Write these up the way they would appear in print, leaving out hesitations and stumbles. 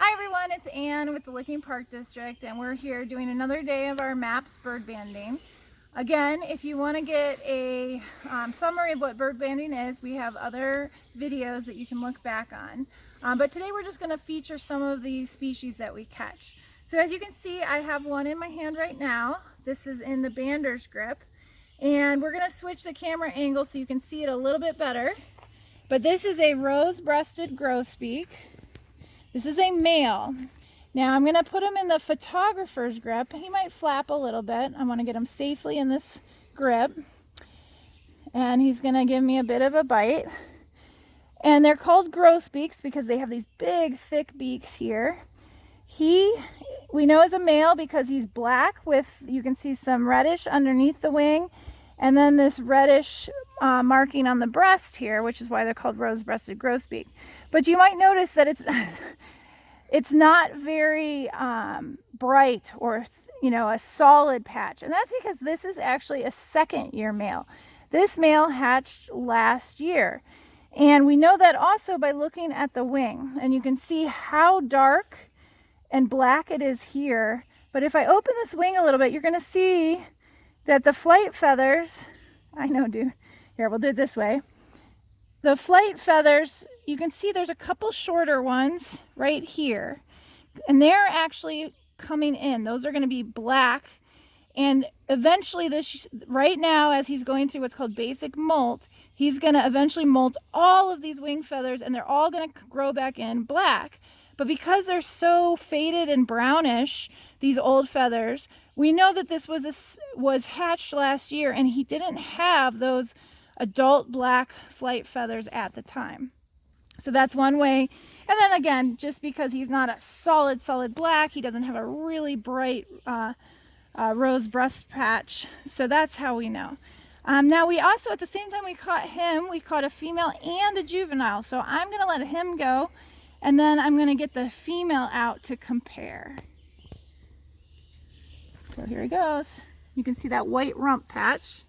Hi everyone, it's Ann with the Licking Park District, and we're here doing another day of our MAPS bird banding. Again, if you want to get a summary of what bird banding is, we have other videos that you can look back on. But today we're just going to feature some of the species that we catch. So as you can see, I have one in my hand right now. This is in the bander's grip, and we're going to switch the camera angle so you can see it a little bit better. But this is a rose-breasted grosbeak. This is a male. Now I'm going to put him in the photographer's grip. He might flap a little bit. I want to get him safely in this grip. And he's going to give me a bit of a bite. And they're called grosbeaks because they have these big, thick beaks here. We know is a male because he's black with, you can see some reddish underneath the wing. And then this reddish marking on the breast here, which is why they're called rose-breasted grosbeak. But you might notice that it's not very bright or a solid patch, and that's because this is actually a second-year male. This male hatched last year, and we know that also by looking at the wing, and you can see how dark and black it is here. But if I open this wing a little bit, you're going to see that the flight feathers, here, we'll do it this way. The flight feathers, you can see there's a couple shorter ones right here, and they're actually coming in. Those are going to be black, and eventually right now, as he's going through what's called basic molt, he's going to eventually molt all of these wing feathers, and they're all going to grow back in black. But because they're so faded and brownish, these old feathers, we know that this was hatched last year, and he didn't have those adult black flight feathers at the time. So that's one way. And then again, just because he's not a solid black, he doesn't have a really bright rose breast patch. So that's how we know. Now we also, at the same time we caught him, we caught a female and a juvenile. So I'm going to let him go, and then I'm going to get the female out to compare. So here he goes. You can see that white rump patch.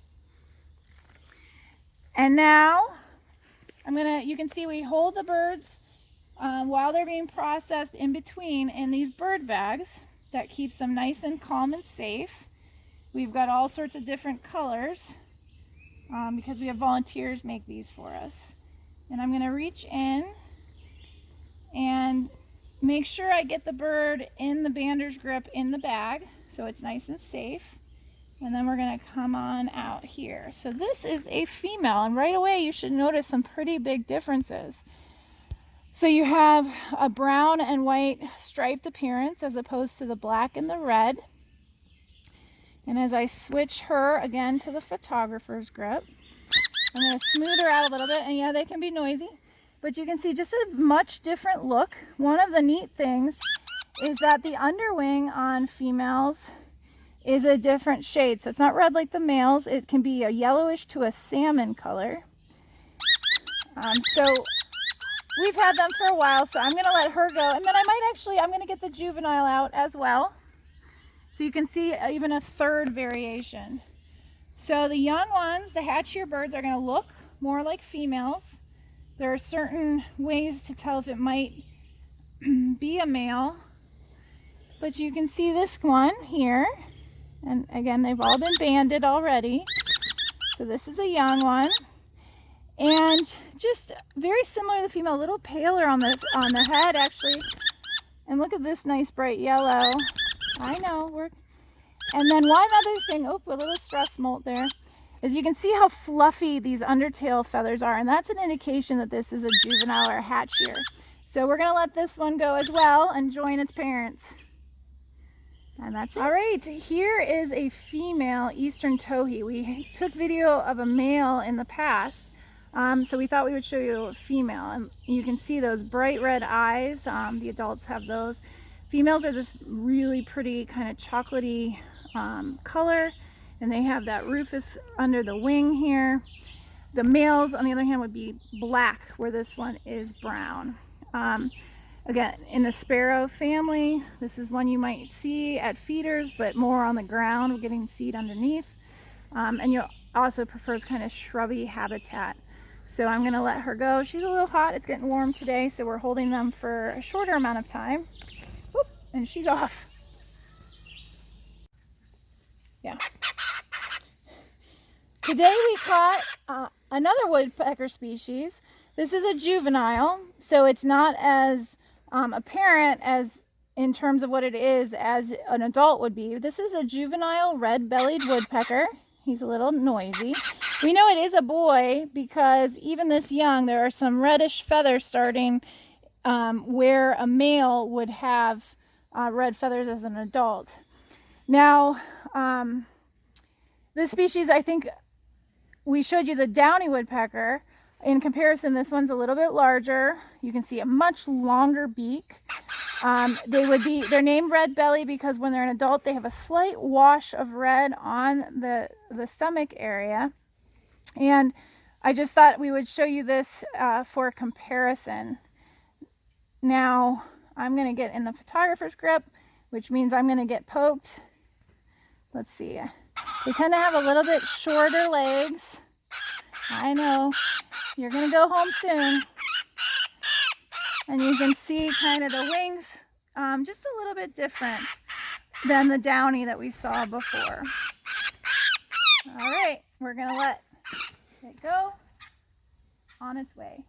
And now you can see we hold the birds while they're being processed in between in these bird bags. That keeps them nice and calm and safe. We've got all sorts of different colors because we have volunteers make these for us. And I'm going to reach in and make sure I get the bird in the bander's grip in the bag so it's nice and safe. And then we're going to come on out here. So this is a female, and right away you should notice some pretty big differences. So you have a brown and white striped appearance as opposed to the black and the red. And as I switch her again to the photographer's grip, I'm going to smooth her out a little bit, and yeah, they can be noisy, but you can see just a much different look. One of the neat things is that the underwing on females is a different shade. So it's not red like the males. It can be a yellowish to a salmon color. So we've had them for a while, so I'm going to let her go. And then I'm going to get the juvenile out as well. So you can see even a third variation. So the young ones, the hatchier birds, are going to look more like females. There are certain ways to tell if it might be a male. But you can see this one here. And again, they've all been banded already. So this is a young one. And just very similar to the female, a little paler on the head actually. And look at this nice bright yellow. I know. And then one other thing, a little stress molt there, is you can see how fluffy these undertail feathers are. And that's an indication that this is a juvenile or a hatchier. So we're going to let this one go as well and join its parents. And that's it. All right, here is a female eastern towhee. We took video of a male in the past, so we thought we would show you a female. And you can see those bright red eyes. The adults have those. Females are this really pretty kind of chocolatey color, and they have that rufous under the wing here. The males, on the other hand, would be black, where this one is brown. Again, in the sparrow family, this is one you might see at feeders, but more on the ground, getting seed underneath. And you'll also prefers kind of shrubby habitat. So I'm gonna let her go. She's a little hot, it's getting warm today, so we're holding them for a shorter amount of time. Oop, and she's off. Yeah. Today we caught another woodpecker species. This is a juvenile, so it's not as apparent as in terms of what it is as an adult would be. This is a juvenile red-bellied woodpecker. He's a little noisy. We know it is a boy because even this young, there are some reddish feathers starting where a male would have red feathers as an adult. Now, this species, I think we showed you the downy woodpecker. In comparison, this one's a little bit larger. You can see a much longer beak. They're named red belly because when they're an adult, they have a slight wash of red on the stomach area. And I just thought we would show you this for comparison. Now, I'm going to get in the photographer's grip, which means I'm going to get poked. Let's see. They tend to have a little bit shorter legs. I know. You're going to go home soon. And you can see kind of the wings just a little bit different than the downy that we saw before. All right, we're going to let it go on its way.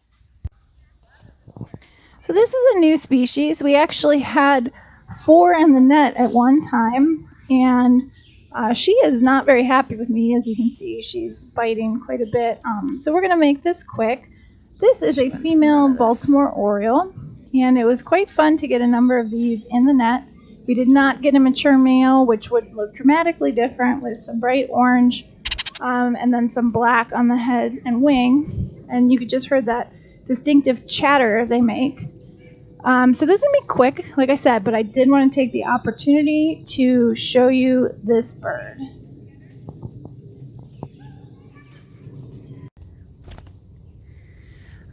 So this is a new species. We actually had 4 in the net at one time, and she is not very happy with me. As you can see, she's biting quite a bit. So we're going to make this quick. This is a female Baltimore Oriole, and it was quite fun to get a number of these in the net. We did not get a mature male, which would look dramatically different with some bright orange and then some black on the head and wing. And you could just heard that distinctive chatter they make. So this is going to be quick, like I said, but I did want to take the opportunity to show you this bird.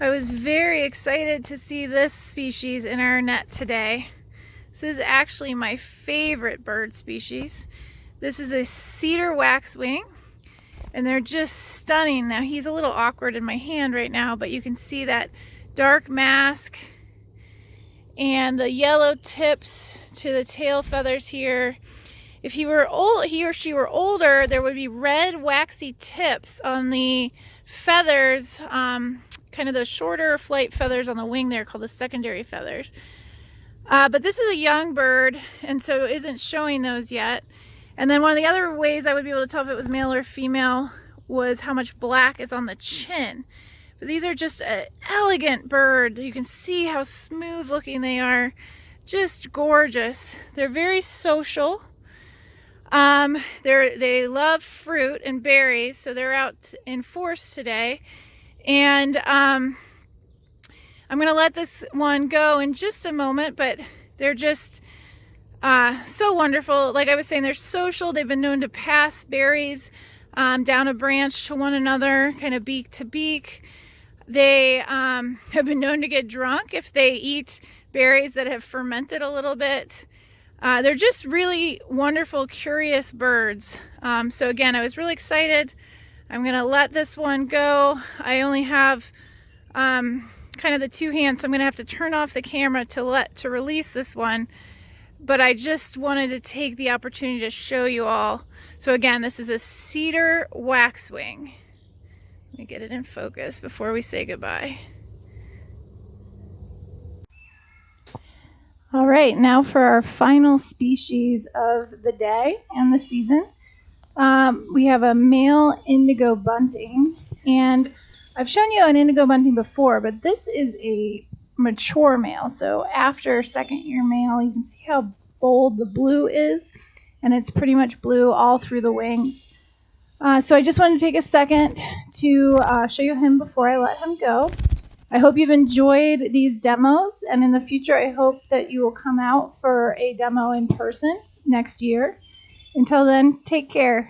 I was very excited to see this species in our net today. This is actually my favorite bird species. This is a cedar waxwing, and they're just stunning. Now he's a little awkward in my hand right now, but you can see that dark mask and the yellow tips to the tail feathers here. If he or she were older, there would be red waxy tips on the feathers, kind of those shorter flight feathers on the wing there called the secondary feathers. But this is a young bird, and so isn't showing those yet. And then one of the other ways I would be able to tell if it was male or female was how much black is on the chin. But these are just an elegant bird. You can see how smooth looking they are. Just gorgeous. They're very social. They love fruit and berries, so they're out in force today. And I'm going to let this one go in just a moment, but they're just so wonderful. Like I was saying, they're social. They've been known to pass berries down a branch to one another, kind of beak to beak. They have been known to get drunk if they eat berries that have fermented a little bit. They're just really wonderful, curious birds. So again, I was really excited. I'm going to let this one go. I only have kind of the 2 hands, so I'm going to have to turn off the camera to release this one. But I just wanted to take the opportunity to show you all. So again, this is a cedar waxwing. Let me get it in focus before we say goodbye. All right, now for our final species of the day and the season. We have a male indigo bunting, and I've shown you an indigo bunting before, but this is a mature male. So after 2nd year male, you can see how bold the blue is, and it's pretty much blue all through the wings. So I just wanted to take a second to show you him before I let him go. I hope you've enjoyed these demos, and in the future I hope that you will come out for a demo in person next year. Until then, take care.